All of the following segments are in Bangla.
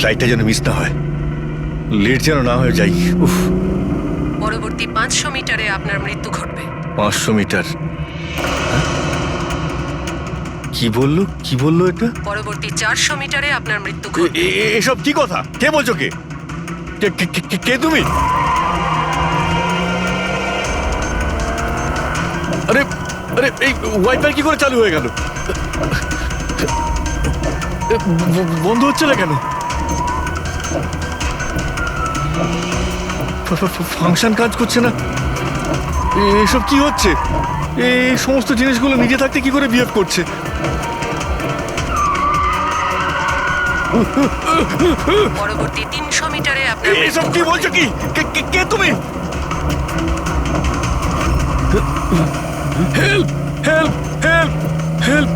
ফ্লাইটটা যেন মিস না হয়, লেট যেন না হয়ে যাই। উফ, পরবর্তী 500 মিটারে আপনার মৃত্যু ঘটবে। 500 মিটার? কি বললো এটা? পরবর্তী 400 মিটারে আপনার মৃত্যু ঘটবে। এসব কি কথা? কে বলছো? কে তুমি? আরে আরে, এই ওয়াইফাই কি করে চালু হয়ে গেল? বন্ধ হচ্ছে না কেন? ফাংশন কাজ করছে না। এসব কি হচ্ছে? এই সমস্ত জিনিসগুলো নিজে থাকতে কি করে বিহেভ করছে? পরবর্তী 300 মিটারে আপনার এসব মৃত্যু কি ঘটবে। বলছো? কে তুমি? Help help help help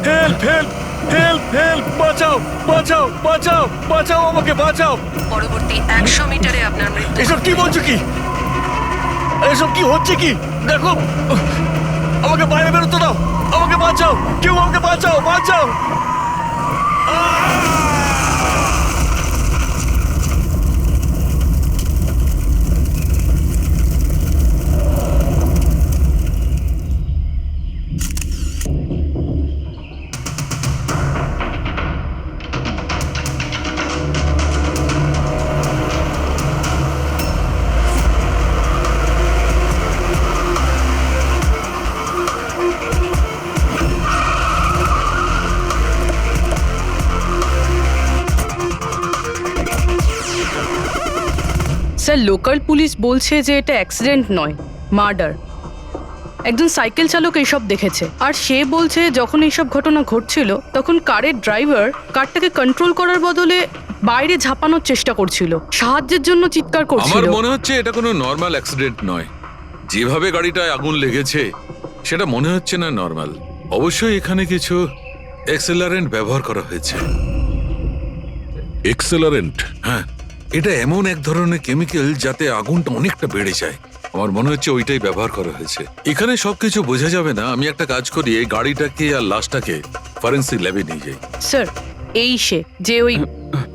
help help help help! বাঁচাও বাঁচাও বাঁচাও বাঁচাও, আমাকে বাঁচাও! পরবর্তী 100 মিটারে আপনার মৃত্যু এসব কি বলছো? এসব কি হচ্ছে? দেখো, আমাকে বাইরে বেরোতে দাও, আমাকে বাঁচাও, কেউ আমাকে বাঁচাও, বাঁচাও! স্যার, লোকাল পুলিশ বলছে যে এটা অ্যাক্সিডেন্ট নয়, মার্ডার। একজন সাইকেল চালক এইসব দেখেছে, আর সে বলছে যখন এইসব ঘটনা ঘটছিল তখন কারের ড্রাইভার কারটাকে কন্ট্রোল করার বদলে বাইরে ঝাঁপানোর চেষ্টা করছিল, সাহায্যের জন্য চিৎকার করছিল। আমার মনে হচ্ছে এটা কোনো নর্মাল অ্যাক্সিডেন্ট নয়। যেভাবে গাড়িটায় আগুন লেগেছে সেটা মনে হচ্ছে না নর্মাল। অবশ্যই এখানে কিছু এক্সেলারেন্ট ব্যবহার করা হয়েছে। এক্সেলারেন্ট? হ্যাঁ, এটা এমন এক ধরনের কেমিক্যাল যাতে আগুনটা অনেকটা বেড়ে যায়। আমার মনে হচ্ছে ওইটাই ব্যবহার করা হয়েছে। এখানে সবকিছু বোঝা যাবে না। আমি একটা কাজ করি, এই গাড়িটাকে আর লাশটাকে ফরেন্সিক ল্যাবে নিয়ে যাই। স্যার, এই সে যে ওই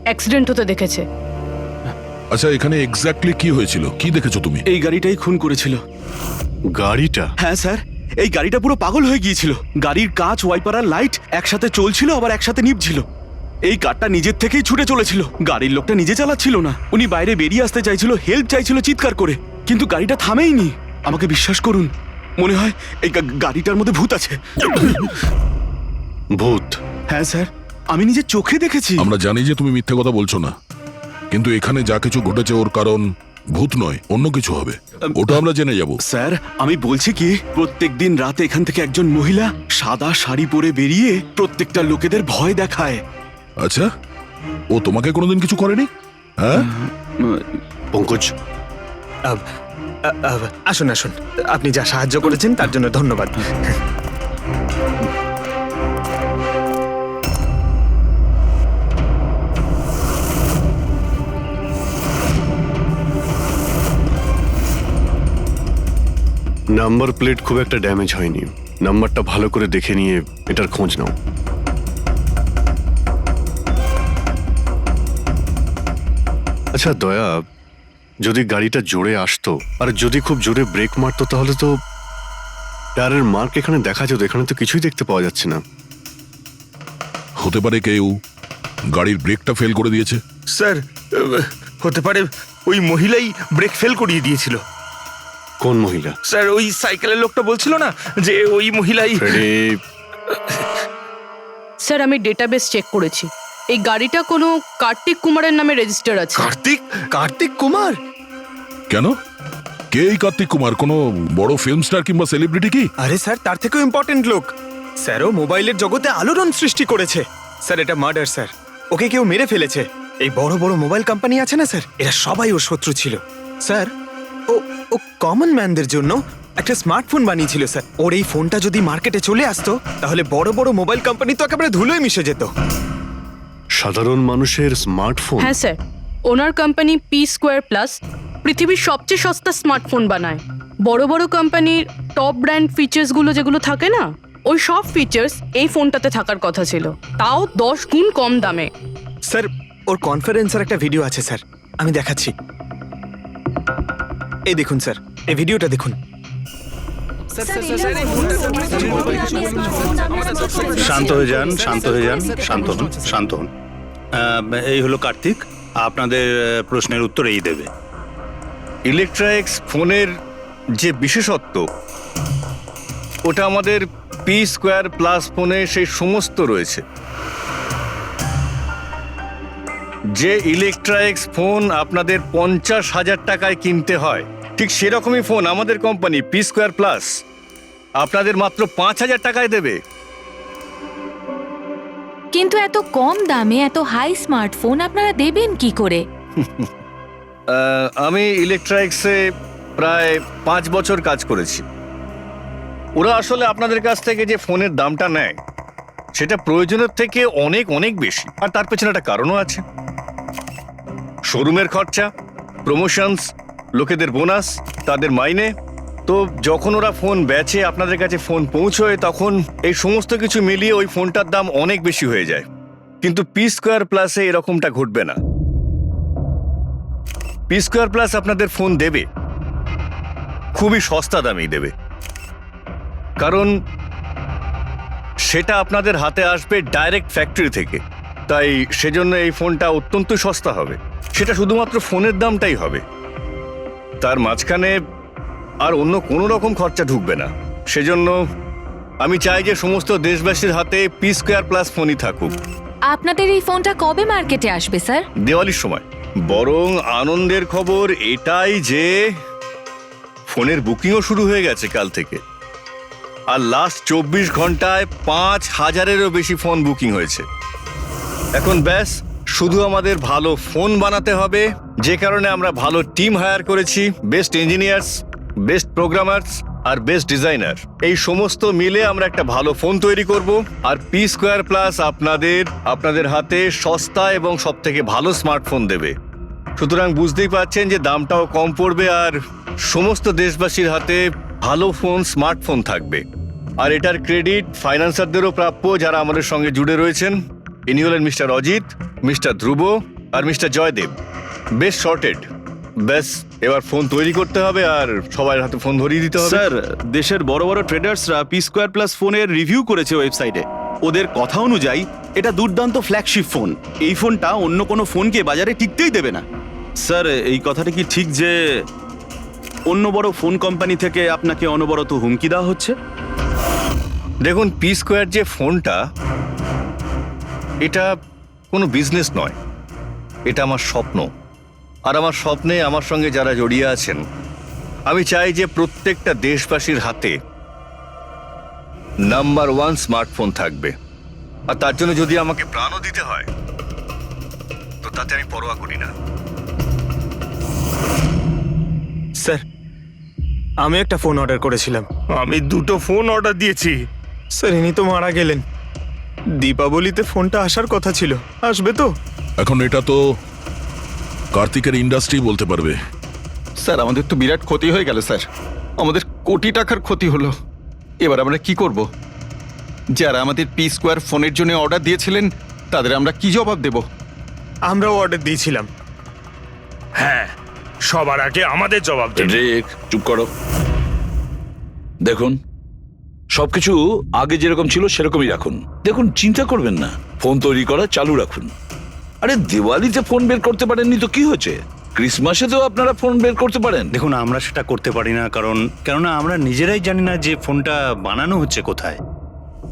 অ্যাক্সিডেন্ট হতে দেখেছে। আচ্ছা, এখানে এক্স্যাক্টলি কি হয়েছিল? কি দেখেছো তুমি? এই গাড়িটাই খুন করেছিল। গাড়িটা? হ্যাঁ স্যার, এই গাড়িটা পুরো পাগল হয়ে গিয়েছিল। গাড়ির কাঁচ, ওয়াইপার আর লাইট একসাথে চলছিল, আবার একসাথে নিভছিল। এই কারটা নিজের থেকেই ছুটে চলেছিল। গাড়ির লোকটা নিজে চালাচ্ছিল না, উনি বাইরে বেরিয়ে আসতে চাইছিল, হেল্প চাইছিল চিৎকার করে, কিন্তু গাড়িটা থামেইনি। আমাকে বিশ্বাস করুন, মনে হয় এই গাড়িটার মধ্যে ভূত আছে। ভূত? হ্যাঁ স্যার, আমি নিজের চোখে দেখেছি। আমরা জানি যে তুমি মিথ্যে কথা বলছো না, কিন্তু এখানে যা কিছু ঘটেছে ওর কারণ ভূত নয়, অন্য কিছু হবে। ওটা আমরা জেনে যাব। স্যার, আমি বলছি কি, প্রত্যেকদিন রাতে এখান থেকে একজন মহিলা সাদা শাড়ি পরে বেরিয়ে প্রত্যেকটা লোকেদের ভয় দেখায়। আচ্ছা, ও তোমাকে কোনোদিন কিছু করেনি? হ্যাঁ? পঙ্কজ, আসুন আসুন, আপনি যা সাহায্য করেছেন তার জন্য ধন্যবাদ। নাম্বার প্লেট খুব একটা ড্যামেজ হয়নি। নাম্বারটা ভালো করে দেখে নিয়ে এটার খোঁজ নাও। আচ্ছা দয়া, যদি গাড়িটা জোরে আসতো আর যদি খুব জোরে ব্রেক মারতো তাহলে তো টায়ারের মার্ক এখানে দেখা যেত। এখানে তো কিছুই দেখতে পাওয়া যাচ্ছে না। হতে পারে কেউ গাড়ির ব্রেকটা ফেল করে দিয়েছে। স্যার, হতে পারে ওই মহিলাই ব্রেক ফেল করিয়ে দিয়েছিল। কোন মহিলা? স্যার, ওই সাইকেলের লোকটা বলছিল না যে ওই মহিলাই। স্যার, আমি ডেটাবেস চেক করেছি, এই গাড়িটা কোনো কার্তিক কুমারের নামে রেজিস্টার আছে। কার্তিক কুমার? কেন? কে এই কার্তিক কুমার? কোনো বড় ফিল্ম স্টার কিংবা সেলিব্রিটি কি? আরে স্যার, তার থেকেও ইম্পর্টেন্ট লোক। স্যারও মোবাইলের জগতে আলোড়ন সৃষ্টি করেছে। স্যার, এটা মার্ডার স্যার। ওকে কেউ মেরে ফেলেছে। এই বড় বড় মোবাইল কোম্পানি আছে না স্যার, এরা সবাই ওর শত্রু ছিল স্যার। ও কমন ম্যানদের জন্য একটা স্মার্টফোন বানিয়েছিল স্যার। ওর এই ফোনটা যদি মার্কেটে চলে আসতো তাহলে বড় বড় মোবাইল কোম্পানি তো একেবারে ধুলোয় মিশে যেত। সাধারণ মানুষের স্মার্টফোন? হ্যাঁ স্যার, ওনার কোম্পানি P2+ পৃথিবীর সবচেয়ে সস্তা স্মার্টফোন বানায়। বড় বড় কোম্পানির টপ ব্র্যান্ড ফিচার্সগুলো যেগুলো থাকে না, ওই সব ফিচার্স এই ফোনটাতে থাকার কথা ছিল, তাও 10 গুণ কম দামে। স্যার, ওর কনফারেন্সের একটা ভিডিও আছে স্যার, আমি দেখাচ্ছি। এই দেখুন স্যার, এই ভিডিওটা দেখুন। শান্ত হয়ে যান, শান্ত হয়ে যান, শান্ত হন, শান্ত হন। এই হলো কার্তিক, আপনাদের প্রশ্নের উত্তর এই দেবে। ইলেকট্রনিক্স ফোনের যে বিশেষত্ব, ওটা আমাদের পি স্কোয়ার প্লাস ফোনে সেই সমস্ত রয়েছে। যে ইলেকট্রনিক্স ফোন আপনাদের 50,000 টাকায় কিনতে হয়, ঠিক সেরকমই ফোন আমাদের কোম্পানি পি স্কোয়ার প্লাস আপনাদের মাত্র 5,000 টাকায় দেবে। কিন্তু এত কম দামে এত হাই স্মার্টফোন আপনারা দেবেন কি করে? আমি ইলেকট্রনিক্সে প্রায় 5 বছর কাজ করেছি। ওরা আসলে আপনাদের কাছ থেকে যে ফোনের দামটা নেয় সেটা প্রয়োজনের থেকে অনেক অনেক বেশি, আর তার পেছনে একটা কারণও আছে। শোরুমের খরচা, প্রমোশনস, লোকেদের বোনাস, তাদের মাইনে। তো যখন ওরা ফোন বেচে, আপনাদের কাছে ফোন পৌঁছয়, তখন এই সমস্ত কিছু মিলিয়ে ওই ফোনটার দাম অনেক বেশি হয়ে যায়। কিন্তু পি স্কোয়ার প্লাসে এরকমটা ঘটবে না। পি স্কোয়ার প্লাস আপনাদের ফোন দেবে খুবই সস্তা দামেই দেবে, কারণ সেটা আপনাদের হাতে আসবে ডাইরেক্ট ফ্যাক্টরি থেকে। তাই সেজন্য এই ফোনটা অত্যন্ত সস্তা হবে। সেটা শুধুমাত্র ফোনের দামটাই হবে, তার মাঝখানে আর অন্য কোনো রকম খরচা ঢুকবে না। সেজন্য আমি চাই যে সমস্ত দেশবাসীর হাতে পি স্কোয়ার প্লাস ফোনই থাকুক। আপনাদের এই ফোনটা কবে মার্কেটে আসবে স্যার? দিওয়ালির সময়। বরং আনন্দের খবর এটাই যে ফোনের বুকিংও শুরু হয়ে গেছে কাল থেকে। আর লাস্ট 24 ঘন্টায় 5,000-এরও বেশি ফোন বুকিং হয়েছে। এখন ব্যাস শুধু আমাদের ভালো ফোন বানাতে হবে, যে কারণে আমরা ভালো টিম হায়ার করেছি। বেস্ট ইঞ্জিনিয়ার্স, বেস্ট প্রোগ্রামার্স আর বেস্ট ডিজাইনার, এই সমস্ত মিলে আমরা একটা ভালো ফোন তৈরি করব। আর পি স্কোয়ার প্লাস আপনাদের হাতে সস্তা এবং সব থেকে ভালো স্মার্টফোন দেবে। সুতরাং বুঝতেই পারছেন যে দামটাও কম পড়বে, আর সমস্ত দেশবাসীর হাতে ভালো ফোন, স্মার্টফোন থাকবে। আর এটার ক্রেডিট ফাইন্যান্সারদেরও প্রাপ্য, যারা আমাদের সঙ্গে জুড়ে রয়েছেন। ইনি হলেন মিস্টার অজিত, মিস্টার ধ্রুব আর মিস্টার জয়দেব। বেশ শর্টেড। ব্যাস এবার ফোন তৈরি করতে হবে আর সবার হাতে ফোন ধরিয়ে দিতে হবে। স্যার, দেশের বড় বড় ট্রেডার্সরা পি স্কোয়ার প্লাস ফোনের রিভিউ করেছে ওয়েবসাইটে। ওদের কথা অনুযায়ী এটা দুর্দান্ত ফ্ল্যাগশিপ ফোন। এই ফোনটা অন্য কোনো ফোনকে বাজারে টিকতেই দেবে না। স্যার, এই কথাটা কি ঠিক যে অন্য বড় ফোন কোম্পানি থেকে আপনাকে অনবরত হুমকি দেওয়া হচ্ছে? দেখুন, পি স্কোয়ার যে ফোনটা, এটা কোনো বিজনেস নয়, এটা আমার স্বপ্ন। আর আমার স্বপ্নে আমার সঙ্গে যারা জড়িয়ে আছেন, আমি চাই যে প্রত্যেকটা দেশবাসীর হাতে নাম্বার 1 স্মার্টফোন থাকবে। আর তার জন্য যদি আমাকে প্রাণও দিতে হয়, তো তাতে আমি পরোয়া করি না। স্যার, আমি একটা ফোন অর্ডার করেছিলাম। আমি 2টো ফোন অর্ডার দিয়েছি। স্যার, ইনি তো মারা গেলেন। দীপাবলিতে ফোনটা আসার কথা ছিল, আসবে তো? এখন এটা তো কার্তিকের ইন্ডাস্ট্রি বলতে পারবে। স্যার, আমাদের তো বিরাট ক্ষতি হয়ে গেল স্যার। আমাদের কোটি টাকার ক্ষতি হলো। এবার আমরা কি করব? যারা আমাদের পি স্কোয়ার ফোনের জন্য অর্ডার দিয়েছিলেন, তাদের আমরা কি জবাব দেব? আমরাও অর্ডার দিয়েছিলাম। হ্যাঁ, সবার আগে আমাদের জবাব দিন। রেক, চুপ করো। দেখুন, সবকিছু আগে যেরকম ছিল সেরকমই রাখুন। দেখুন, চিন্তা করবেন না, ফোন তৈরি করা চালু রাখুন। আরে দিওয়ালিতে ফোন বের করতে পারেননি তো কি হয়েছে? ক্রিসমাসে তো আপনারা ফোন বের করতে পারেন। দেখুন, আমরা সেটা করতে পারি না, কেননা আমরা নিজেরাই জানি না যে ফোনটা বানানো হচ্ছে কোথায়।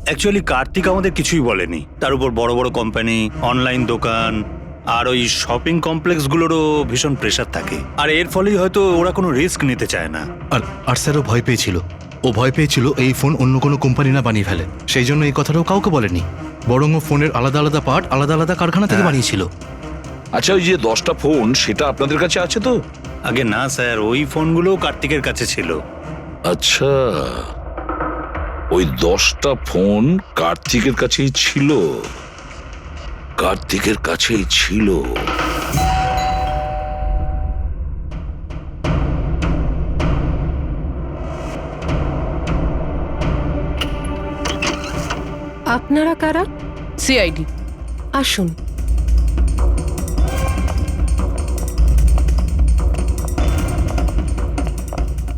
অ্যাকচুয়ালি কার্তিক আমাদের কিছুই বলেনি। তার উপর বড় বড় কোম্পানি, অনলাইন দোকান আর ওই শপিং কমপ্লেক্সগুলোরও ভীষণ প্রেশার থাকে। আর এর ফলেই হয়তো ওরা কোনো রিস্ক নিতে চায় না। আর স্যার, ও ভয় পেয়েছিল এই ফোন অন্য কোনো কোম্পানি না বানিয়ে ফেলে। সেই জন্য এই কথাটাও কাউকে বলেনি, বরং ও ফোনের আলাদা আলাদা পার্ট আলাদা আলাদা কারখানা থেকে বানিয়েছিল। আচ্ছা, ওই যে 10টা ফোন, সেটা আপনাদের কাছে আছে তো? আগে না স্যার, ওই ফোনগুলোও কার্তিকের কাছে ছিল। আচ্ছা, ওই 10টা ফোন কার্তিকের কাছেই ছিল। কার্তিকের কাছেই ছিল। আপনারা কারা? সিআইডি। আসুন।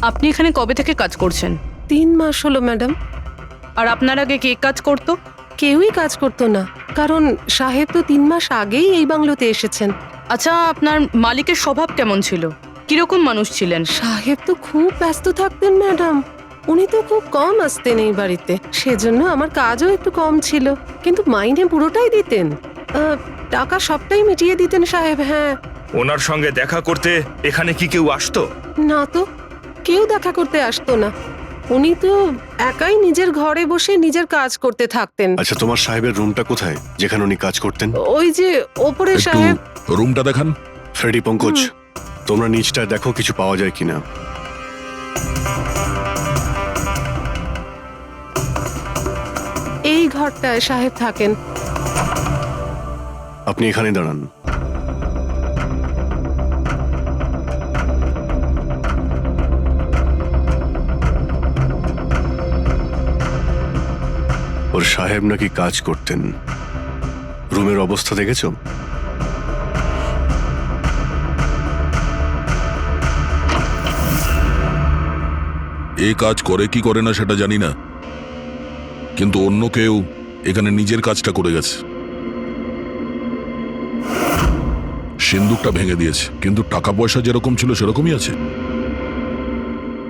আপনি এখানে কবে থেকে কাজ করছেন? 3 মাস হলো ম্যাডাম। আর আপনার আগে কে কাজ করতো? কেউই কাজ করতো না, কারণ সাহেব তো 3 মাস আগেই এই বাংলোতে এসেছেন। আচ্ছা, আপনার মালিকের স্বভাব কেমন ছিল? কিরকম মানুষ ছিলেন? সাহেব তো খুব ব্যস্ত থাকতেন ম্যাডাম। উনি তো খুব কম আসতেন এই বাড়িতে, সেজন্য আমার কাজও একটু কম ছিল, কিন্তু মাইনে পুরোটাই দিতেন। টাকা সবটাই মিটিয়ে দিতেন সাহেব। হ্যাঁ। ওনার সঙ্গে দেখা করতে এখানে কি কেউ আসতো? না তো, কেউ দেখা করতে আসতো না। উনি তো একাই নিজের ঘরে বসে নিজের কাজ করতে থাকতেন। আচ্ছা, তোমার সাহেবের রুমটা কোথায় যেখানে উনি কাজ করতেন? ওই যে ওপরে একটু সাহেব। রুমটা দেখান। ফ্রেডি, পঙ্কজ, তোমরা নিচটায় দেখো কিছু পাওয়া যায় কিনা। এই ঘরটায় সাহেব থাকেন। আপনি এখানে দাঁড়ান। ওর সাহেব নাকি কাজ করতেন। রুমের অবস্থা দেখেছো? এই কাজ করে কি করে না সেটা জানি না, কিন্তু অন্য কেউ এখানে নিজের কাজটা করে গেছে। সিন্দুকটা ভেঙে দিয়েছে, কিন্তু টাকা পয়সা যেরকম ছিল সেরকমই আছে।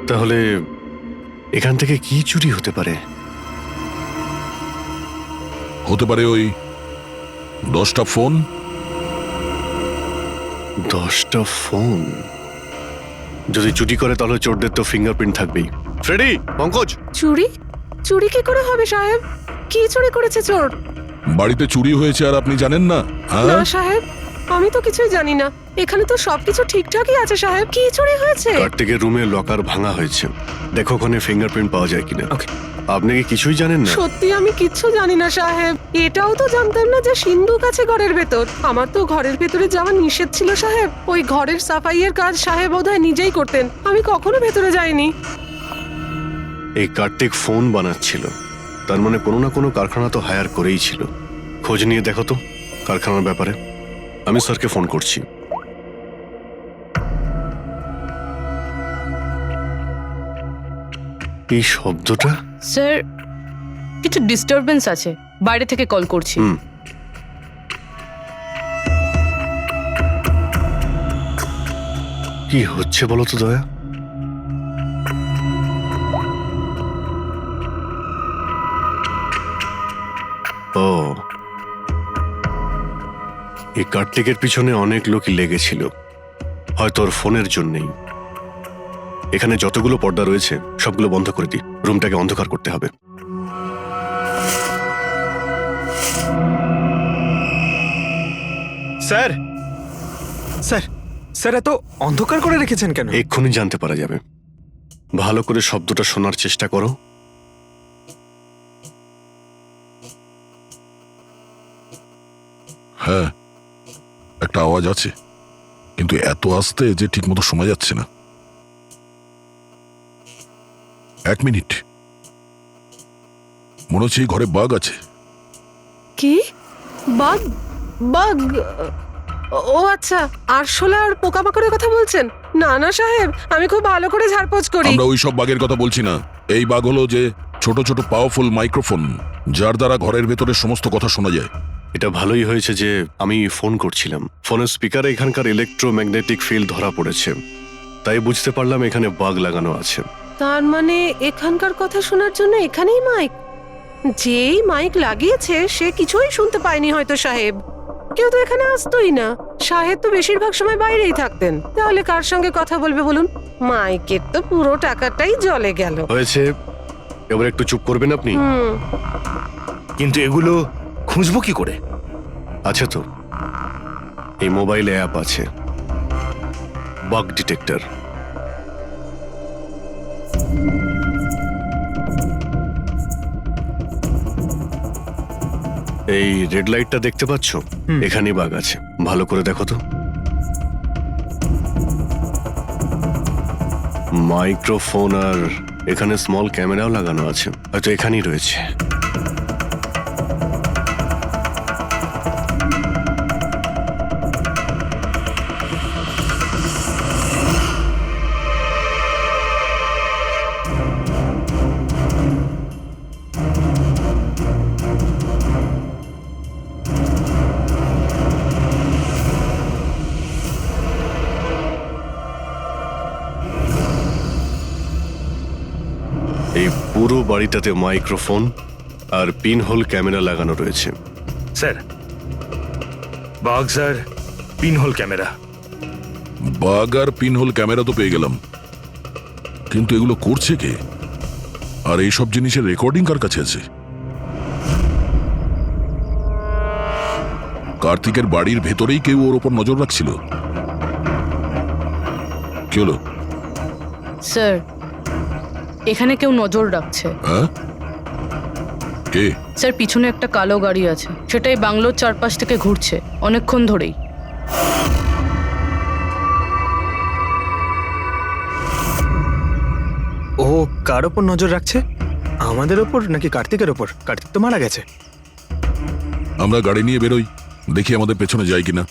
তাহলে এখান থেকে কি চুরি হতে পারে? হতে পারে ওই 10টা ফোন। 10টা ফোন? যদি চুরি করে তাহলে চোরদের তো ফিঙ্গারপ্রিন্ট থাকবেই। ফ্রেডি, পঙ্কজ। চুরি? চুরি কি করে হবে সাহেব? কি চুরি করেছে চোর? বাড়িতে চুরি হয়েছে আর আপনি জানেন না? হ্যাঁ, না সাহেব, আমি তো কিছুই জানি না। এখানে তো সবকিছু ঠিকঠাকই আছে সাহেব। কি চুরি হয়েছে? কার্তিকের রুমে লকার ভাঙা হয়েছে, দেখো ওখানে ফিঙ্গারপ্রিন্ট পাওয়া যায় কিনা। আপনি কি কিছুই জানেন না? সত্যি আমি কিচ্ছু জানি না সাহেব। এটাও তো জানতাম না যে সিন্ধুক আছে ঘরের ভেতর। আমার তো ঘরের ভেতরে যাওয়া নিষেধ ছিল সাহেব। ওই ঘরের সাফাইয়ের কাজ সাহেব বোধহয় নিজেই করতেন, আমি কখনো ভেতরে যাইনি। এই কার্তিক ফোন বানাচ্ছিল, তার মানে কোনো না কোনো কারখানা তো হায়ার করেই ছিল। খোঁজ নিয়ে দেখো তো কারখানার ব্যাপারে। আমি স্যারকে ফোন করছি। এই শব্দটা? স্যার, কিছু ডিস্টারবেন্স আছে, বাইরে থেকে কল করছি। কি হচ্ছে বলো তো দয়া? ও, এই কার্তিকের পিছনে অনেক লোকই লেগেছিল, হয়তো ওর ফোনের জন্যই। এখানে যতগুলো পর্দা রয়েছে সবগুলো বন্ধ করে দিই, রুমটাকে অন্ধকার করতে হবে। স্যার, স্যার, স্যার, এত অন্ধকার করে রেখেছেন কেন? এক্ষুনি জানতে পারা যাবে। ভালো করে শব্দটা শোনার চেষ্টা করো। হ্যাঁ, একটা আওয়াজ আছে, কিন্তু এত আস্তে যে ঠিক মতো শোনা যাচ্ছে না। 1 মিনিট, মনে হচ্ছে এই ঘরে বাঘ আছে। কি? বাঘ? বাঘ? ও আচ্ছা, আরশোলা আর পোকামাকড়ের কথা বলছেন? না না সাহেব, আমি খুব ভালো করে ঝাড়পোছ করি। আমরা ওই সব বাঘের কথা বলছি না। এই বাঘ হলো যে ছোট ছোট পাওয়ারফুল মাইক্রোফোন, যার দ্বারা ঘরের ভেতরে সমস্ত কথা শোনা যায়। এটা ভালোই হয়েছে যে আমি ফোন করছিলাম। ফোনের স্পিকারে এখানকার ইলেকট্রোম্যাগনেটিক ফিল্ড ধরা পড়েছে, তাই বুঝতে পারলাম এখানে বাগ লাগানো আছে। তার মানে এখানকার কথা শোনার জন্য এখানেই মাইক? যেই মাইক লাগিয়েছে সে কিছুই শুনতে পায়নি হয়তো সাহেব। কেউ তো এখানে আসতোই না। সাহেব তো বেশিরভাগ সময় বাইরেই থাকতেন, তাহলে কার সঙ্গে কথা বলবে বলুন? মাইকের তো পুরো টাকাটাই জলে গেল। হয়েছে, এবার একটু চুপ করবেন আপনি। কিন্তু এগুলো খুঁজবো কি করে? আছে তো, এই মোবাইলে অ্যাপ আছে, বাগ ডিটেক্টর। এই রেড লাইটটা দেখতে পাচ্ছ? এখানেই বাগ আছে, ভালো করে দেখো তো। মাইক্রোফোন আর এখানে স্মল ক্যামেরাও লাগানো আছে, হয়তো এখানেই রয়েছে। এই পুরো বাড়িটাতে মাইক্রোফোন আর পিন হোল ক্যামেরা লাগানো রয়েছে। স্যার বাঘ স্যার পিনহোল ক্যামেরা। বাগ আর পিনহোল ক্যামেরা তো পেয়ে গেলাম, কিন্তু এগুলো করছে কে? আর এইসব জিনিসের রেকর্ডিং কার কাছে আছে? কার্তিকের বাড়ির ভেতরেই কেউ ওর ওপর নজর রাখছিল। কি হলো? স্যার এখানে কেউ নজর রাখছে। হ্যাঁ, কে? স্যার পিছনে একটা কালো গাড়ি আছে, সেটাই বাংলোর চারপাশ থেকে ঘুরছে অনেকক্ষণ ধরেই। ও কার ওপর নজর রাখছে? আমাদের ওপর নাকি কার্তিকের ওপর? কার্তিক তো মারা গেছে। আমরা গাড়ি নিয়ে বেরোই, দেখি আমাদের পেছনে যাই কিনা।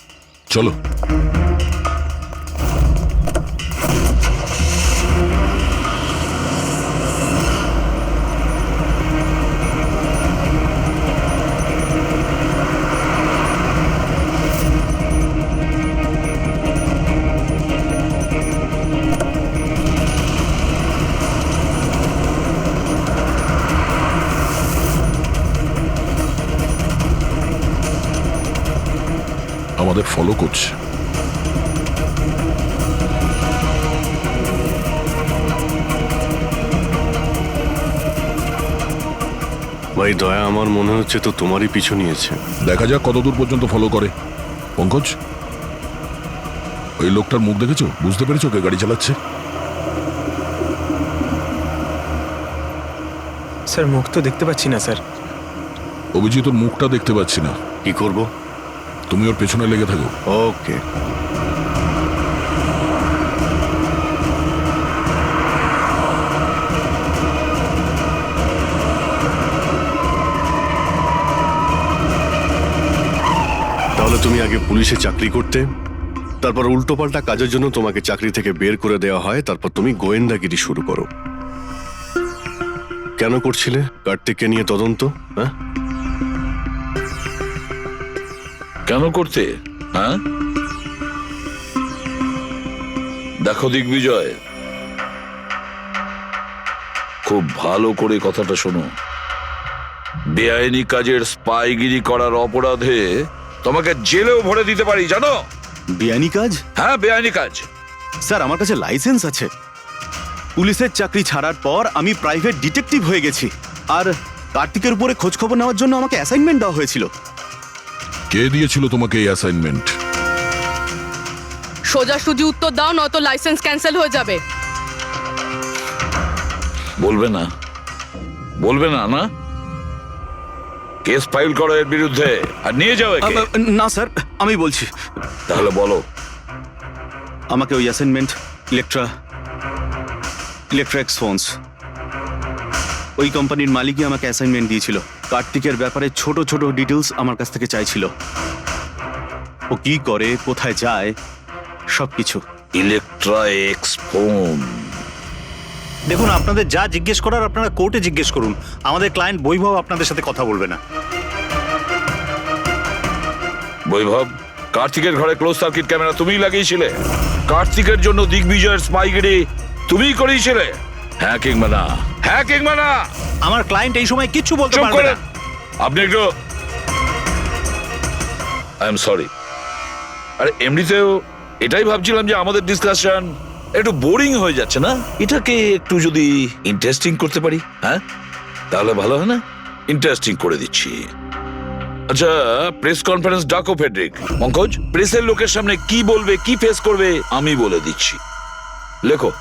চলো। আমাদের ফলো করছে। ভাই দয়া, আমার মনে হচ্ছে তো তোমারই পিছু নিয়েছে। দেখা যাক কতদূর পর্যন্ত ফলো করে। পঙ্কজ, ওই লোকটার মুখ দেখেছো? বুঝতে পেরেছো কে গাড়ি চালাচ্ছে? স্যার মুখ তো দেখতে পাচ্ছি না স্যার। অভিজিৎ, ওর মুখটা দেখতে পাচ্ছি না। কি করব? তুমি ওর পেছনে লেগে থাকো। ওকে। তাহলে তুমি আগে পুলিশে চাকরি করতে, তারপর উল্টোপাল্টা কাজের জন্য তোমাকে চাকরি থেকে বের করে দেওয়া হয়, তারপর তুমি গোয়েন্দাগিরি শুরু করো। কেন করছিলে কার্তিককে নিয়ে তদন্ত? হ্যাঁ, কেন করতে? হ্যাঁ দেখো দিগ্বিজয়, খুব ভালো করে কথাটা শোনো। বেআইনি কাজের স্পাইগিরি করার অপরাধে তোমাকে জেলেও ভরে দিতে পারি, জানো? বেআইনি কাজ? হ্যাঁ, বেআইনি কাজ। স্যার আমার কাছে লাইসেন্স আছে। পুলিশের চাকরি ছাড়ার পর আমি প্রাইভেট ডিটেকটিভ হয়ে গেছি, আর কার্তিকের উপরে খোঁজ খবর নেওয়ার জন্য আমাকে অ্যাসাইনমেন্ট দেওয়া হয়েছিল। কে দিয়েছিল তোমাকে এই অ্যাসাইনমেন্ট? সোজাসুজি উত্তর দাও, নয়তো লাইসেন্স ক্যান্সেল হয়ে যাবে। বলবে না? বলবে না? না, কেস ফাইল করো এর বিরুদ্ধে আর নিয়ে যাও একে। না স্যার, আমি বলছি। তাহলে বলো। আমাকে ওই অ্যাসাইনমেন্ট ইলেকট্রিক্স ফোনস, ওই কোম্পানির মালিকই আমাকে অ্যাসাইনমেন্ট দিয়েছিল। কার্তিকের ব্যাপারে ছোট ছোট ডিটেলস আমার কাছ থেকে চাইছিল। ও কি করে, কোথায় যায়, সবকিছু। Electrics phone. দেখুন, আপনাদের যা জিজ্ঞেস করার আপনারা কোর্টে জিজ্ঞেস করুন। আমাদের ক্লায়েন্ট বৈভব আপনাদের সাথে কথা বলবে না। বৈভব, কার্তিকের ঘরে ক্লোজ সার্কিট ক্যামেরা তুমিই লাগিয়েছিলে? কার্তিকের জন্য দিগ্বিজয়ের স্পাইগিরি তুমিই করিয়েছিলে? হ্যাঁ কিংবা না? হ্যাঁ কিংবা না? আমার ক্লায়েন্ট এই সময় কিচ্ছু বলতে চুপ পারবে করেন। না। আপনি একটু, আই এম সরি। আরে এমনিতেও এটাই ভাবছিলাম যে আমাদের ডিসকাশন একটু বোরিং হয়ে যাচ্ছে না? এটাকে একটু যদি ইন্টারেস্টিং করতে পারি, হ্যাঁ তাহলে ভালো হয় না? ইন্টারেস্টিং করে দিচ্ছি। আচ্ছা, প্রেস কনফারেন্স ডাকো ফেডরিক। পঙ্কজ, প্রেসের লোকের সামনে কি বলবে, কি ফেস করবে আমি বলে দিচ্ছি। লেখো,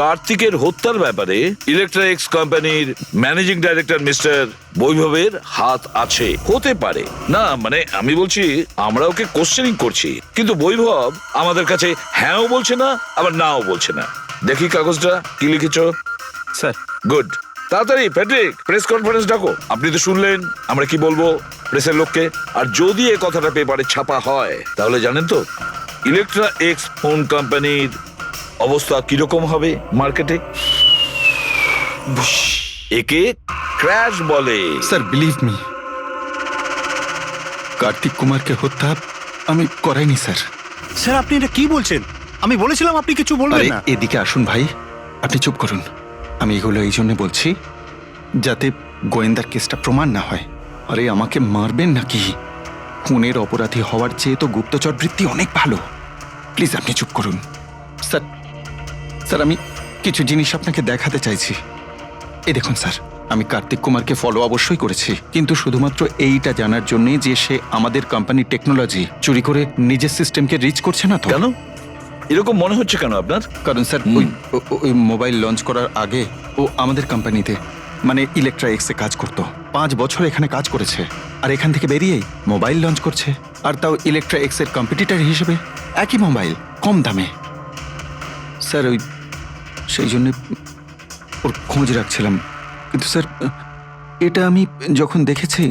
কার্তিকের হত্যার ব্যাপারে ইলেকট্রিক্স কোম্পানির ম্যানেজিং ডাইরেক্টর মিস্টার বৈভবের হাত আছে। হতে পারে না, মানে আমি বলছি আমরা ওকে কোশ্চেনিং করছি, কিন্তু বৈভব আমাদের কাছে হ্যাঁও বলছে না আবার নাও বলছে না। দেখি কাগজটা কি লিখেছো। স্যার গুড, তাড়াতাড়ি ফেডরিক প্রেস কনফারেন্স ডাকো। আপনি তো শুনলেন আমরা কি বলবো প্রেসের লোককে। আর যদি এই কথাটা পেপারে ছাপা হয় তাহলে জানেন তো ইলেকট্রিক্স ফোন কোম্পানির অবস্থা কিরকম হবে মার্কেটে। একে ক্র্যাশ বলে। স্যার বিলিভ মি, কার্তিক কুমারকে হত্যা আমি করাইনি স্যার। স্যার আপনি এটা কি বলছেন? আমি বলেছিলাম আপনি কিছু বলবেন না। এদিকে আসুন ভাই, আপনি চুপ করুন। আমি এগুলো এই জন্য বলছি যাতে গোয়েন্দার কেসটা প্রমাণ না হয়। আরে আমাকে মারবেন নাকি? খুনের অপরাধী হওয়ার চেয়ে তো গুপ্তচর বৃত্তি অনেক ভালো। প্লিজ আপনি চুপ করুন। স্যার স্যার আমি কিছু জিনিস আপনাকে দেখাতে চাইছি। এই দেখুন স্যার, আমি কার্তিক কুমারকে ফলো অবশ্যই করেছি, কিন্তু শুধুমাত্র এইটা জানার জন্যে যে সে আমাদের কোম্পানির টেকনোলজি চুরি করে নিজের সিস্টেমকে রিচ করছে না তো। কেন এরকম মনে হচ্ছে কেন আপনার? কারণ স্যার ওই মোবাইল লঞ্চ করার আগে ও আমাদের কোম্পানিতে মানে ইলেকট্রা এক্সে কাজ করত। 5 বছর এখানে কাজ করেছে, আর এখান থেকে বেরিয়েই মোবাইল লঞ্চ করছে, আর তাও ইলেকট্রা এক্সের কম্পিটিটর হিসেবে। একই মোবাইল, কম দামে। স্যার সেই জন্য ওর খোঁজ রাখছিলাম। কিন্তু স্যার এটা আমি যখন দেখেছি,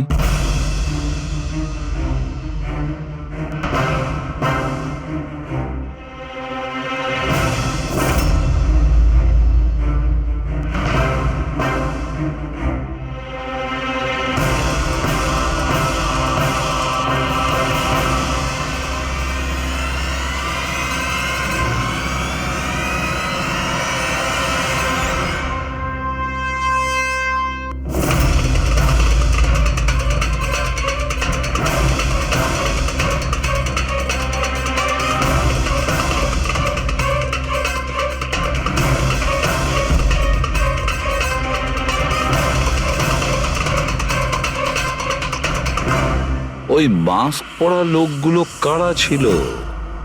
ওই মাস্ক পরা লোকগুলো কারা ছিল?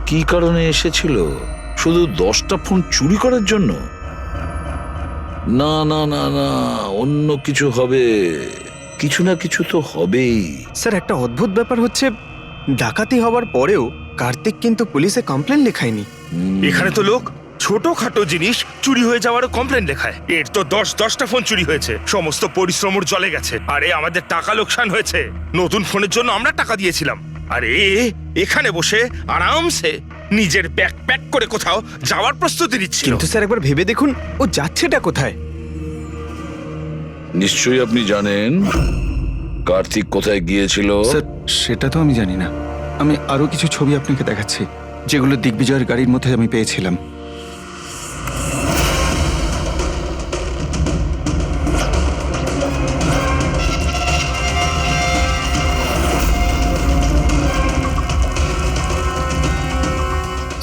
কি কারণে এসেছিল? শুধু 10টা ফোন চুরি করার জন্য? না না না না, অন্য কিছু হবে, কিছু না কিছু তো হবেই। স্যার একটা অদ্ভুত ব্যাপার হচ্ছে, ডাকাতি হওয়ার পরেও কার্তিক কিন্তু পুলিশে কমপ্লেন লেখায়নি। এখানে তো লোক ছোটখাটো জিনিস চুরি হয়ে যাওয়ারও কমপ্লেন লেখায়। এর তো 10টা ফোন চুরি হয়েছে, সমস্ত পরিশ্রম ওর জলে গেছে। আরে আমাদের টাকা লোকসান হয়েছে, নতুন ফোনের জন্য আমরা টাকা দিয়েছিলাম। আরে এখানে বসে আরামসে নিজের ব্যাগ প্যাক করে কোথাও যাওয়ার প্রস্তুতি নিচ্ছিল। কিন্তু স্যার একবার ভেবে দেখুন, ও যাচ্ছেটা কোথায়? নিশ্চয়ই আপনি জানেন কার্তিক কোথায় গিয়েছিল। স্যার সেটা তো আমি জানি না। আমি আরো কিছু ছবি আপনাকে দেখাচ্ছি, যেগুলো দিগ্বিজয়ের গাড়ির মধ্যে আমি পেয়েছিলাম।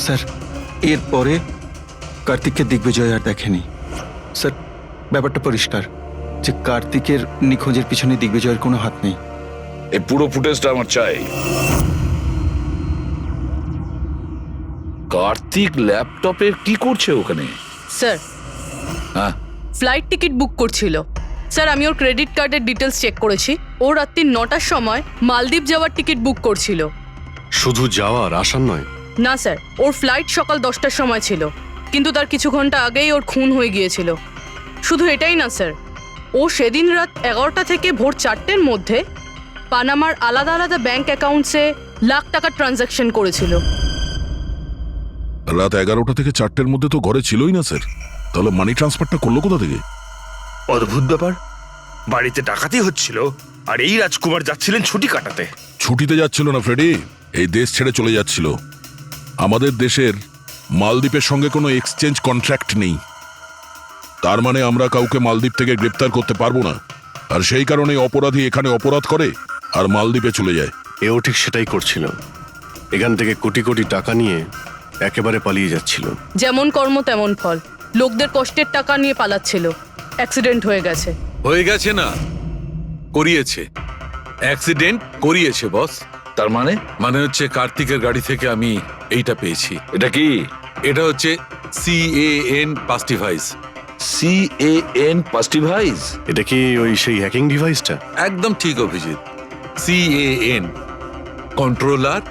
স্যার এরপরে কার্তিককে দিগ্বিজয় আর দেখেনি। স্যার ব্যাপারটা পরিষ্কার যে কার্তিকের নিখোঁজের পিছনে দিগ্বিজয়ের কোনো হাত নেই। এই পুরো ফুটেজটা আমার চাই। কার্তিক ল্যাপটপের কি করছে ওখানে? স্যার হ্যাঁ, ফ্লাইট টিকিট বুক করছিল। স্যার আমি ওর ক্রেডিট কার্ডের ডিটেলস চেক করেছি। ও রাত্রি 9টার সময় মালদ্বীপ যাওয়ার টিকিট বুক করছিল। শুধু যাওয়ার, আসার নয়? না স্যার, ওর ফ্লাইট সকাল 10টার সময় ছিল, কিন্তু তার কিছু ঘন্টা আগেই ওর খুন হয়ে গিয়েছিল। শুধু এটাই না স্যার, ও সেদিন রাত 11টা থেকে ভোর 4টের মধ্যে পানামার আলাদা আলাদা ব্যাংক অ্যাকাউন্টসে লাখ টাকার ট্রানজ্যাকশন করেছিল। রাত 11টা থেকে 4টের মধ্যে তো ঘরে ছিলই না স্যার। তাহলে মানি ট্রান্সফারটা করলো কোথা থেকে? অদ্ভুত ব্যাপার, বাড়িতে ডাকাতি হচ্ছিল আর এই রাজকুমার যাচ্ছিলেন ছুটি কাটাতে। ছুটিতে যাচ্ছিল না ফ্রেডি, এই দেশ ছেড়ে চলে যাচ্ছিল। আমাদের দেশের মালদ্বীপের সঙ্গে কোনো এক্সচেঞ্জ কন্ট্রাক্ট নেই, তার মানে আমরা কাউকে মালদ্বীপ থেকে গ্রেপ্তার করতে পারবো না। আর সেই কারণে অপরাধী এখানে অপরাধ করে আর মালদ্বীপে চলে যায়। এও ঠিক সেটাই করছিল, এখান থেকে কোটি কোটি টাকা নিয়ে একেবারে পালিয়ে যাচ্ছিল। যেমন কর্ম তেমন ফল, লোকদের কষ্টের টাকা নিয়ে পালাচ্ছিল। অ্যাক্সিডেন্ট হয়ে গেছে। হয়ে গেছে না, করিয়েছে। অ্যাক্সিডেন্ট করিয়েছে বস। তার মানে? মানে হচ্ছে কার্তিকের গাড়ি থেকে আমি এইটা পেয়েছি। এটা কি? এটা হচ্ছে CAN পাস্টিভাইজ। CAN পাস্টিভাইজ? এটা কি ওই সেই হ্যাকিং ডিভাইসটা? একদম ঠিক Abhijit. CAN controller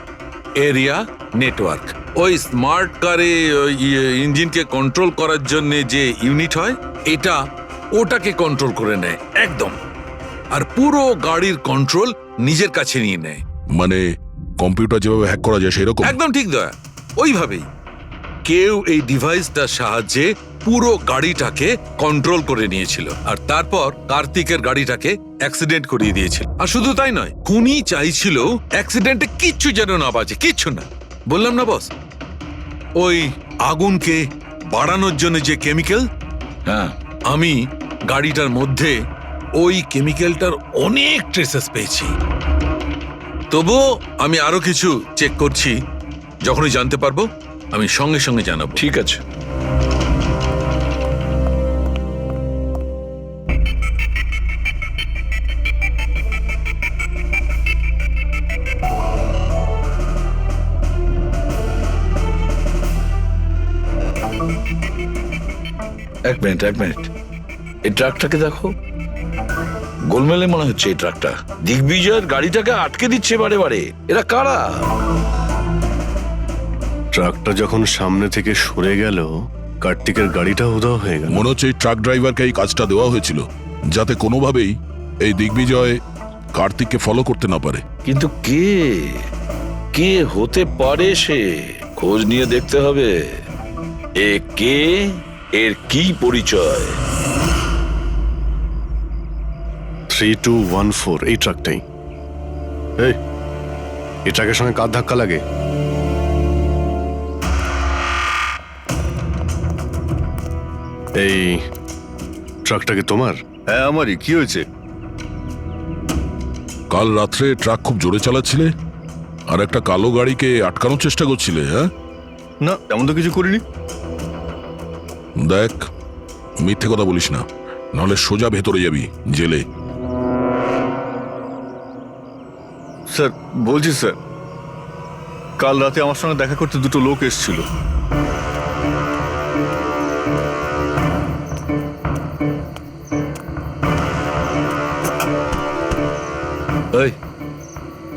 area network. ওই স্মার্ট কারে ইঞ্জিনকে কন্ট্রোল করার জন্য যে ইউনিট হয়, এটা ওটাকে কন্ট্রোল করে নেয় একদম, আর পুরো গাড়ির কন্ট্রোল নিজের কাছে নিয়ে নেয়। মানে কম্পিউটার যেভাবে হ্যাক করা যায় সেরকম? একদম ঠিক দয়া, ওইভাবেই। কেউ এই ডিভাইসটার সাহায্যে পুরো গাড়িটাকে কন্ট্রোল করে নিয়েছিল, আর তারপর কার্তিকের গাড়িটাকে অ্যাক্সিডেন্ট করিয়ে দিয়েছিল। আর শুধু তাই নয়, খুনি চাইছিল অ্যাক্সিডেন্টে কিচ্ছু যেন না বাজে, কিচ্ছু না। বললাম না বস, ওই আগুনকে বাড়ানোর জন্য যে কেমিক্যাল, হ্যাঁ, আমি গাড়িটার মধ্যে ওই কেমিক্যালটার অনেক ট্রেসেস পেয়েছি। তবুও আমি আরো কিছু চেক করছি, যখনই জানতে পারবো আমি সঙ্গে সঙ্গে জানাবো। ঠিক আছে। এক মিনিট এই ট্রাকটাকে দেখো, গোলমেলে মনে হচ্ছে এই ট্রাকটা। দিগ্বিজয়ের গাড়িটাকে আটকে দিচ্ছে বারে বারে। এরা কারা? ট্রাকটা যখন সামনে থেকে সরে গেল, কার্তিকের গাড়িটা উধাও হয়ে গেল। মনে হচ্ছে এই ট্রাক ড্রাইভারকে এই কাজটা দেওয়া হয়েছিল, যাতে কোনোভাবেই এই দিগ্বিজয় কার্তিককে ফলো করতে না পারে। কিন্তু কে হতে পারে সে? খোঁজ নিয়ে দেখতে হবে। এ কে, এর কি পরিচয়? 3214 এই ট্রাকটাই। এই ট্রাকের সঙ্গে কার ধাক্কা লাগে? এই ট্রাকটা কি তোমার? হ্যাঁ আমারই। কি হয়েছে? কাল রাত্রে ট্রাক খুব জোরে চালাচ্ছিলে আর একটা কালো গাড়িকে আটকানোর চেষ্টা করছিলে। হ্যাঁ, না এমন তো কিছু করিনি। দেখ, মিথ্যে কথা বলিস না, নাহলে সোজা ভেতরে যাবি জেলে। স্যার বলছি স্যার, কাল রাতে আমার সঙ্গে দেখা করতে দুটো লোক এসেছিল।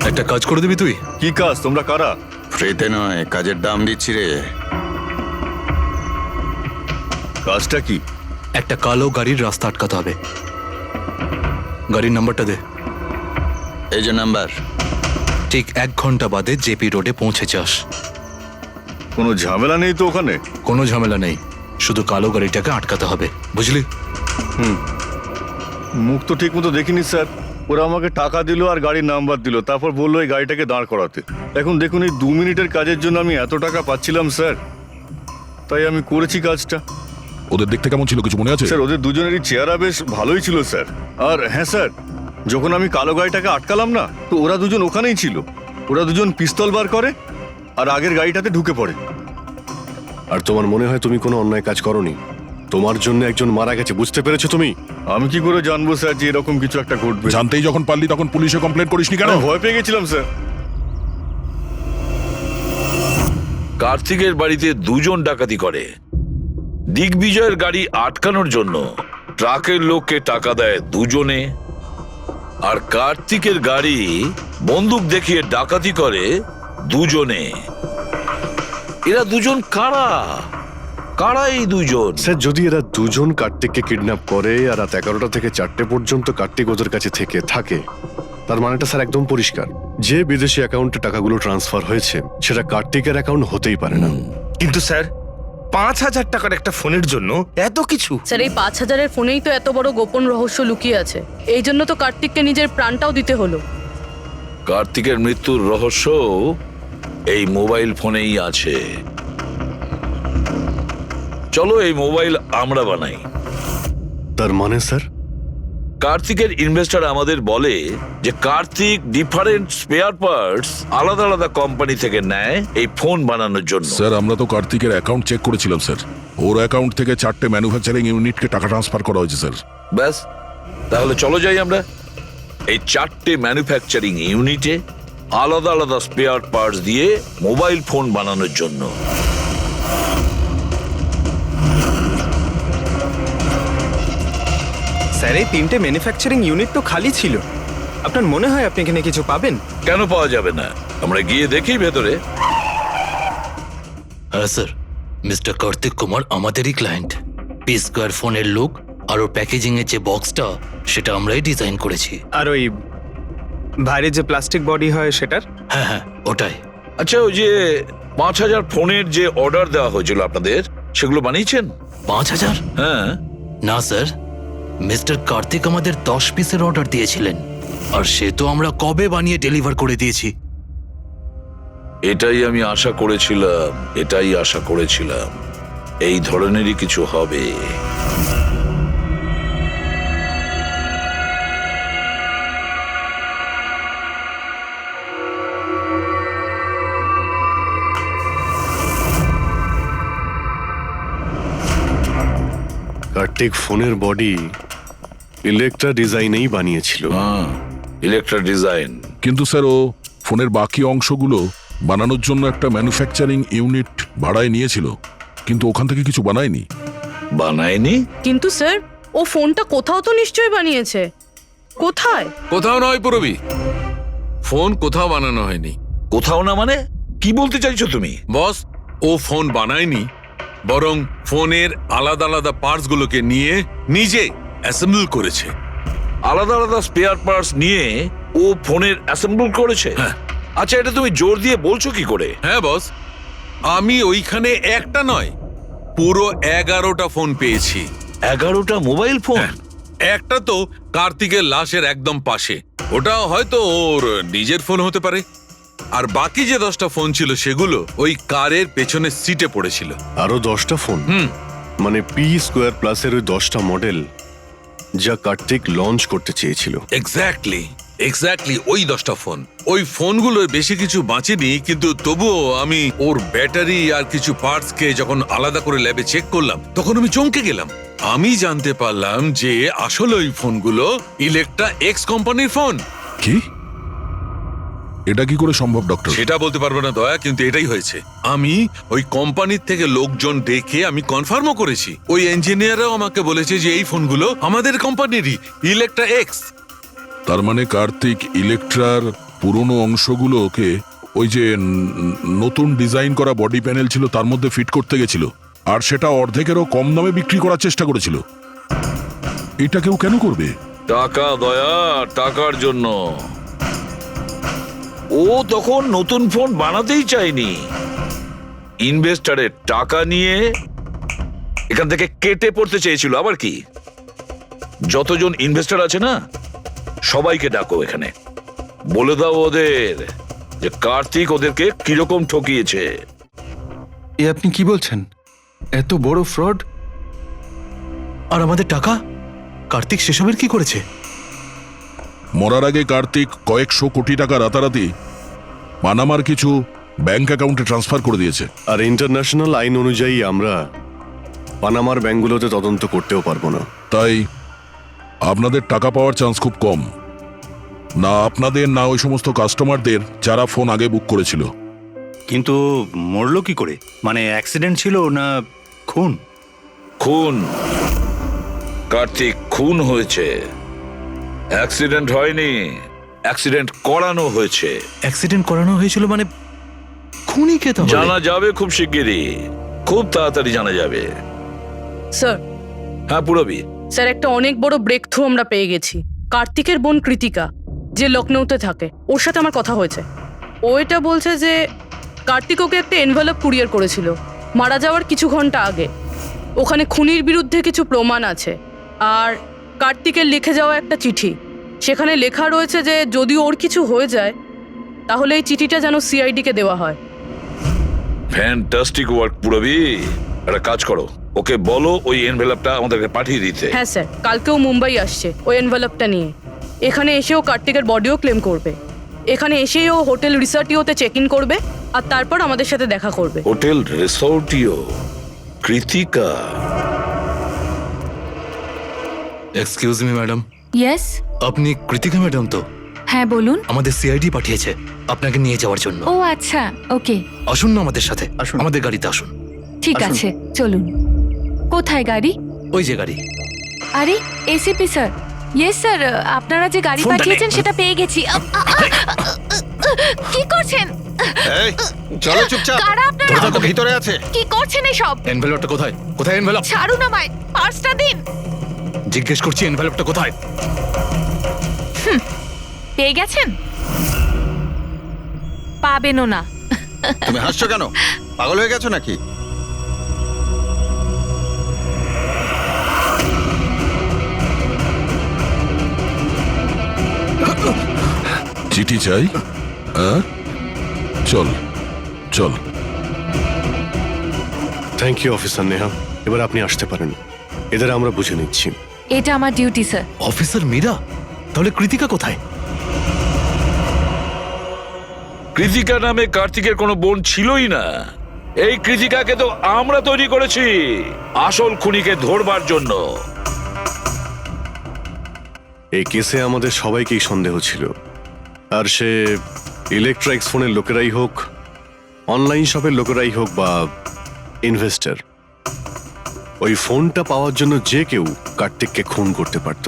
একটা কাজ করে দিবি তুই? কি কাজ? তোমরা কারা? ফ্রিতে নয়, কাজের দাম দিচ্ছি রে। কাজটা কি? একটা কালো গাড়ির রাস্তা আটকাতে হবে। গাড়ির নাম্বারটা দে। এই যে নাম্বার। ঠিক 1 ঘন্টা বাদে জেপি রোডে পৌঁছে যাস। কোনো ঝামেলা নেই তো ওখানে? কোনো ঝামেলা নেই, শুধু কালো গাড়িটাকে আটকাতে হবে, বুঝলি? মুখ তো ঠিক মতো দেখিনি স্যার। ওরা আমাকে টাকা দিল আর গাড়ির নাম্বার দিল, তারপর বললো এই গাড়িটাকে দাঁড় করাতে। এখন দেখুন, এই 2 মিনিটের কাজের জন্য আমি এত টাকা পাচ্ছিলাম স্যার, তাই আমি করেছি কাজটা। ওদের দেখতে কেমন ছিল কিছু মনে আছে? স্যার ওদের দুজনেরই চেহারা বেশ ভালোই ছিল স্যার। আর হ্যাঁ স্যার, যখন আমি কালো গাড়িটাকে আটকালাম না, তো ওরা দুজন ওখানেই ছিল। ওরা দুজন পিস্তল বার করে আর আগের গাড়িটাতে ঢুকে পড়ে। আর তোমার মনে হয় তুমি কোনো অন্যায় কাজ করনি? তোমার জন্য একজন মারা গেছে, বুঝতে পেরেছো তুমি? আমি কি করে জানবো স্যার যে এরকম কিছু একটা ঘটবে? জানতেই যখন পারলি তখন পুলিশে কমপ্লেন করিসনি কেন? আমি ভয় পেয়ে গেছিলাম স্যার। কার্তিকের বাড়িতে 2 জন ডাকাতি করে। দিগ্বিজয়ের গাড়ি আটকানোর জন্য ট্রাকের লোককে টাকা দেয় 2 জনে, আর কার্তিকের গাড়ি বন্দুক দেখিয়ে ডাকাতি করে 2 জনে। এরা 2 জন কারা? কারা এই 2 জন? স্যার যদি এরা 2 জন কার্তিককে কিডন্যাপ করে আর রাত 11টা থেকে 4টে পর্যন্ত কার্তিক ওদের কাছে থাকে, তার মানেটা স্যার একদম পরিষ্কার। যে বিদেশি অ্যাকাউন্টে টাকাগুলো ট্রান্সফার হয়েছে সেটা কার্তিকের অ্যাকাউন্ট হতেই পারে না। কিন্তু স্যার 5,000 টাকার একটা ফোনের জন্য এত কিছু? স্যার এই 5,000-এর ফোনেই তো এত বড় গোপন রহস্য লুকিয়ে আছে। এই জন্য তো কার্তিককে নিজের প্রাণটাও দিতে হলো। কার্তিকের মৃত্যুর রহস্য এই মোবাইল ফোনেই আছে। চলো এই মোবাইল আমরা বানাই। তার মানে স্যার? কার্তিকের ইনভেস্টর আমাদের বলে যে কার্তিক ডিফারেন্ট স্পেয়ার পার্টস আলাদা আলাদা কোম্পানি থেকে নেয় এই ফোন বানানোর জন্য। স্যার আমরা তো কার্তিকের অ্যাকাউন্ট চেক করেছিলাম স্যার। ওর অ্যাকাউন্ট থেকে 4টে ম্যানুফ্যাকচারিং ইউনিটকে টাকা ট্রান্সফার করা হয়েছে স্যার। ব্যাস, তাহলে চলো যাই আমরা এই 4টে ম্যানুফ্যাকচারিং ইউনিটে আলাদা আলাদা স্পেয়ার পার্টস দিয়ে মোবাইল ফোন বানানোর জন্য। স্যার এই 3টে ম্যানুফ্যাকচারিং ইউনিট তো খালি ছিল। আপনার মনে হয় আপনি এখানে কিছু পাবেন? কেন পাওয়া যাবে না? আমরা গিয়ে দেখি ভেতরে। হ্যাঁ স্যার, মিস্টার কার্তিক কুমার আমাদেরই ক্লায়েন্ট। P-Square ফোনের লুক আর ওর প্যাকেজিং এর যে বক্সটা সেটা আমরাই ডিজাইন করেছি। আর ওই বাইরে যে প্লাস্টিক বডি হয় সেটার? হ্যাঁ ওটাই। আচ্ছা, ওই যে 5,000 ফোনের যে অর্ডার দেওয়া হয়েছিল আপনাদের, সেগুলো বানিয়েছেন? 5,000? হ্যাঁ। না স্যার, মিস্টার কার্তিক আমাদের 10 পিসের অর্ডার দিয়েছিলেন, আর সে তো আমরা কবে বানিয়ে ডেলিভার করে দিয়েছি। এটাই আমি আশা করেছিলাম, এই ধরনেরই কিছু হবে। কার্তিক ফোনের বডি ইলেকট্রা ডিজাইনেই বানিয়েছিল। হ্যাঁ, ইলেকট্রা ডিজাইন। কিন্তু স্যার ও ফোনের বাকি অংশগুলো বানানোর জন্য একটা ম্যানুফ্যাকচারিং ইউনিট ভাড়ায় নিয়েছিল, কিন্তু ওখান থেকে কিছু বানায়নি। বানায়নি? কিন্তু স্যার ও ফোনটা কোথাও তো নিশ্চয়ই বানিয়েছে। কোথায়? কোথাও নয় পুরবি, ফোন কোথাও বানানো হয়নি। কোথাও না মানে কি বলতে চাইছো তুমি? বস, ও ফোন বানায়নি, বরং ফোনের আলাদা আলাদা পার্টস গুলোকে নিয়ে নিজে অ্যাসেম্বল করেছে। আলাদা আলাদা স্পেয়ার পার্টস নিয়ে ও ফোনের অ্যাসেম্বল করেছে? আচ্ছা, এটা তুমি জোর দিয়ে বলছো কি করে? হ্যাঁ বস, আমি ওইখানে একটা নয় পুরো 11টা ফোন পেয়েছি। 11টা মোবাইল ফোন? একটা তো কার্তিকের লাশের একদম পাশে, ওটা হয়তো ওর নিজের ফোন হতে পারে। আর বাকি যে 10টা ফোন ছিল সেগুলো ওই কারের পেছনের সিটে পড়েছিল। আরো 10টা ফোন? মানে পি স্কোয়ার প্লাসের ওই 10টা মডেল যা কার্তিক লঞ্চ করতে চেয়েছিল। এক্স্যাক্টলি ওই 10টা ফোন। ওই ফোনগুলোর বেশি কিছু বাঁচেনি, কিন্তু তবুও আমি ওর ব্যাটারি আর কিছু পার্টস কে যখন আলাদা করে ল্যাবে চেক করলাম তখন আমি চমকে গেলাম। আমি জানতে পারলাম যে আসলে ওই ফোনগুলো ইলেকট্রা এক্স কোম্পানির ফোন। কি? এটা কি করে সম্ভব ডক্টর? সেটা বলতে পারবো না দয়া, কিন্তু এটাই হয়েছে। আমি ওই কোম্পানির থেকে লোকজন ডেকে আমি কনফার্মও করেছি। ওই ইঞ্জিনিয়াররাও আমাকে বলেছে যে এই ফোনগুলো আমাদের কোম্পানিরই, ইলেকট্রা এক্স। তার মানে কার্তিক ইলেকট্রার পুরনো অংশগুলোকে ওই যে নতুন ডিজাইন করা বডি প্যানেল ছিল তার মধ্যে ফিট করতে গেছিল, আর সেটা অর্ধেকেরও কম দামে বিক্রি করার চেষ্টা করেছিল। এটা কেউ কেন করবে? টাকা দয়া, টাকার জন্য। ও তখন নতুন ফোন বানাতেই চায়নি, ইনভেস্টারের টাকা নিয়ে এখান থেকে কেটে পড়তে চেয়েছিল। আবার কি, যতজন ইনভেস্টর আছে না সবাইকে ডাকো এখানে, বলে দাও ওদের যে কার্তিক ওদেরকে কিরকম ঠকিয়েছে। এ আপনি কি বলছেন? এত বড় ফ্রড! আর আমাদের টাকা কার্তিক সেসবের কি করেছে? মরার আগে কার্তিক কয়েকশো কোটি টাকা রাতারাতি পানামার কিছু ব্যাংক অ্যাকাউন্টে ট্রান্সফার করে দিয়েছে। আর ইন্টারন্যাশনাল আইন অনুযায়ী আমরা পানামার ব্যাংকগুলোতে তদন্ত করতেও পারবো না। তাই আপনাদের টাকা পাওয়ার চান্স খুব কম, না আপনাদের না ওই সমস্ত কাস্টমারদের যারা ফোন আগে বুক করেছিল। কিন্তু মরলো কি করে? মানে অ্যাক্সিডেন্ট ছিল না খুন? খুন। কার্তিক খুন হয়েছে, অ্যাক্সিডেন্ট হয়নি। অ্যাক্সিডেন্ট করানো হয়েছে। অ্যাক্সিডেন্ট করানো হয়েছিল মানে খুনি কে? তাহলে জানা যাবে খুব শিগগিরই, খুব তাড়াতাড়ি জানা যাবে। স্যার। হ্যাঁ পুরবি। স্যার, একটা অনেক বড় ব্রেক থ্রু আমরা পেয়ে গেছি। কার্তিকের বোন কৃতিকা, যে লখনৌতে থাকে, ওর সাথে আমার কথা হয়েছে। ও এটা বলছে যে কার্তিক ওকে একটা এনভেলপ কুরিয়ার করেছিল মারা যাওয়ার কিছু ঘন্টা আগে। ওখানে খুনির বিরুদ্ধে কিছু প্রমাণ আছে, আর কার্তিকের লিখে যাওয়া একটা চিঠি। সেখানে লেখা রয়েছে যে যদি ওর কিছু হয়ে যায় তাহলে এই চিঠিটা যেন সিআইডিকে দেওয়া হয়। ফ্যান্টাস্টিক ওয়ার্ক পুরবি। একটা কাজ করো, ওকে বলো ওই এনভেলপটা আমাদেরকে পাঠিয়ে দিতে। হ্যাঁ স্যার, কালকেও মুম্বাই আসছে ওই এনভেলপটা নিয়ে। এখানে এসেও কার্তিকের বডিও ক্লেম করবে। এখানে এসেই ও হোটেল রিসর্টিওতে চেক ইন করবে, আর তারপর আমাদের সাথে দেখা করবে। হোটেল রিসর্টিও? Kritika? Excuse me madam. Yes, আপনি কৃতিকা ম্যাডাম তো? হ্যাঁ বলুন। আমাদের সিআইডি পাঠিয়েছে আপনাকে নিয়ে যাওয়ার জন্য। ও আচ্ছা, ওকে। আসুন না আমাদের সাথে, আমাদের গাড়িতে আসুন। ঠিক আছে, চলুন। কোথায় গাড়ি? ওই যে গাড়ি। আরে এসিপি স্যার। ইয়েস স্যার, আপনারা যে গাড়ি পাঠিয়েছেন সেটা পেয়ে গেছি। কি করছেন? এই চলো চুপচাপ। কারা আপনারা? ভিতরে আছে। কি করছেন এসব? এনভেলপটা কোথায়? কোথায় এনভেলপ? ছাড়ুন আমায়, পার্সটা দিন। জিজ্ঞেস করছি এনভেলপটা কোথায়? পেয়ে গেছেন? পাবেনও না। তুমি হাসছো কেন? পাগল হয়ে গেছো নাকি? চিঠি চাই? চল চল। থ্যাংক ইউ অফিসার নেহা, এবার আপনি আসতে পারেন। এদের আমরা বুঝে নিচ্ছি। এটা আমার ডিউটি স্যার। অফিসার মীরা, তাহলে কৃতিকা কোথায়? কৃতিকা নামে কার্তিকের কোনো বোন ছিলই না। এই কৃতিকাকে তো আমরা তৈরি করেছি আসল খুনিকে ধরবার জন্য। এই কেসে আমাদের সবাইকেই সন্দেহ ছিল, আর সে ইলেকট্রনিক্স ফোনের লোকেরাই হোক, অনলাইন শপের লোকেরাই হোক বা ইনভেস্টর, ওই ফোনটা পাওয়ার জন্য যে কেউ কার্তিককে খুন করতে পারত।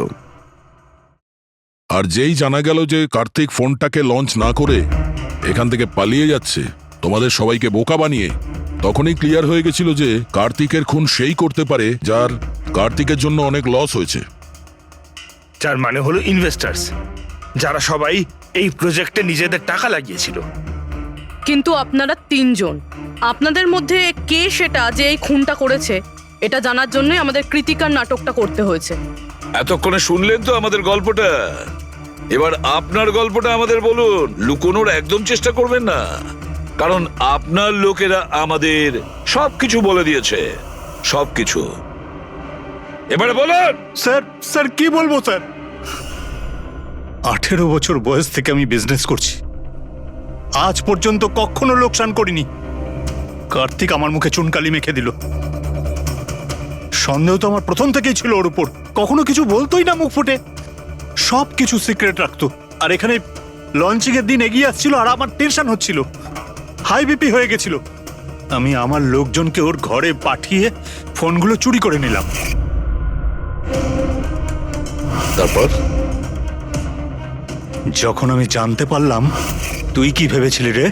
আর যেই জানা গেল যে কার্তিক ফোনটাকে লঞ্চ না করে এখান থেকে পালিয়ে যাচ্ছে তোমাদের সবাইকে বোকা বানিয়ে, তখনই ক্লিয়ার হয়ে গেছিল যে কার্তিকের খুন সেই করতে পারে যার কার্তিকের জন্য অনেক লস হয়েছে। যার মানে হলো ইনভেস্টার্স, যারা সবাই এই প্রজেক্টে নিজেদের টাকা লাগিয়েছিল। কিন্তু আপনারা তিনজন, আপনাদের মধ্যে কে সেটা যে এই খুনটা করেছে এটা জানার জন্যই আমাদের কৃতিকার নাটকটা করতে হয়েছে। এতক্ষণে শুনলেন তো আমাদের গল্পটা, এবার আপনার গল্পটা আমাদের বলুন। লুকোনোর একদম চেষ্টা করবেন না, কারণ আপনার লোকেরা আমাদের সবকিছু বলে দিয়েছে, সবকিছু। এবারে বলুন। স্যার কি বলবো স্যার, 18 বছর বয়স থেকে আমি বিজনেস করছি, আজ পর্যন্ত কখনো লোকসান করিনি। কার্তিক আমার মুখে চুনকালি মেখে দিল। সন্দেহ তো আমার প্রথম থেকেই ছিল ওর উপর, কখনো কিছু বলতোই না মুখ ফুটে, সব কিছু সিক্রেট রাখতো। আর এখানে লঞ্চিং এর দিন এগিয়ে আসছিল আর আমার টেনশন হচ্ছিল, হাই বিপি হয়ে গেছিল। আমি আমার লোকজনকে ওর ঘরে পাঠিয়ে ফোনগুলো চুরি করে নিলাম। তারপর যখন আমি জানতে পারলাম, তুই কি ভেবেছিলি রে,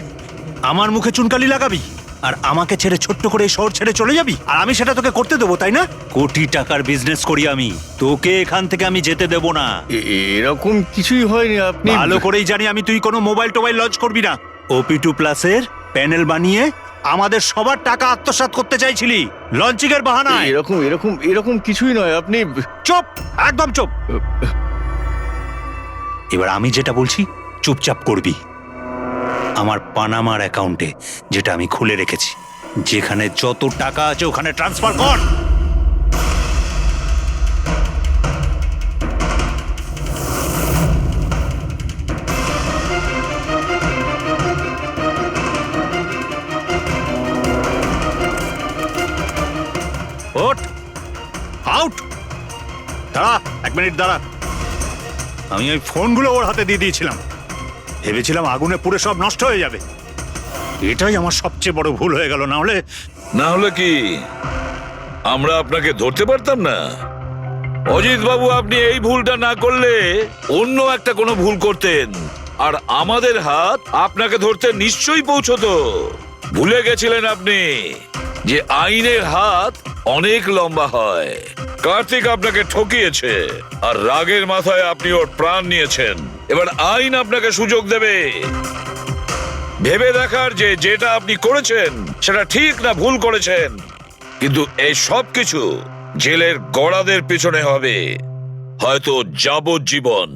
আমার মুখে চুনকালি লাগাবি আর আমাকে ছেড়ে ছোট্ট করে এই শহর ছেড়ে চলে যাবি, আর আমি সেটা তোকে করতে দেবো, তাই না? কোটি টাকার বিজনেস করি আমি, তোকে এখান থেকে আমি যেতে দেবো না। এরকম কিছুই হয়নি। আপনি ভালো করেই জানি আমি তুই কোনো মোবাইল টোবাইল লঞ্চ করবি না। OP2 প্লাসের প্যানেল বানিয়ে আমাদের সবার টাকা আত্মসাৎ করতে চাইছিলি লঞ্চিং এর বাহানায়। এরকম এরকম এরকম কিছুই নয়। আপনি চুপ, একদম চুপ। এবার আমি যেটা বলছি চুপচাপ করবি। আমার পানামার অ্যাকাউন্টে, যেটা আমি খুলে রেখেছি, যেখানে যত টাকা আছে ওখানে ট্রান্সফার কর। ওঠ, আউট। দাঁড়া, 1 মিনিট দাঁড়া। আমি ওই ফোনগুলো ওর হাতে দিয়ে দিয়েছিলাম, ভেবেছিলাম আগুনে পুড়ে সব নষ্ট হয়ে যাবে। এটাই আমার সবচেয়ে বড় ভুল হয়ে গেল, না হলে কি আমরা আপনাকে ধরতে পারতাম না? অজিত বাবু, আপনি এই ভুলটা না করলে অন্য একটা কোনো ভুল করতেন, আর আমাদের হাত আপনাকে ধরতে নিশ্চয়ই পৌঁছতো। ভুলে গেছিলেন আপনি যে আইনের হাত অনেক লম্বা হয়। কার্তিক আপনাকে ঠকিয়েছে, আর রাগের মাথায় আপনি ওর প্রাণ নিয়েছেন। এবার আইন আপনাকে সুযোগ দেবে ভেবে দেখার যে যেটা আপনি করেছেন সেটা ঠিক না ভুল করেছেন। কিন্তু এই সব কিছু জেলের গড়াদের পিছনে হবে, হয়তো যাবজ্জীবন।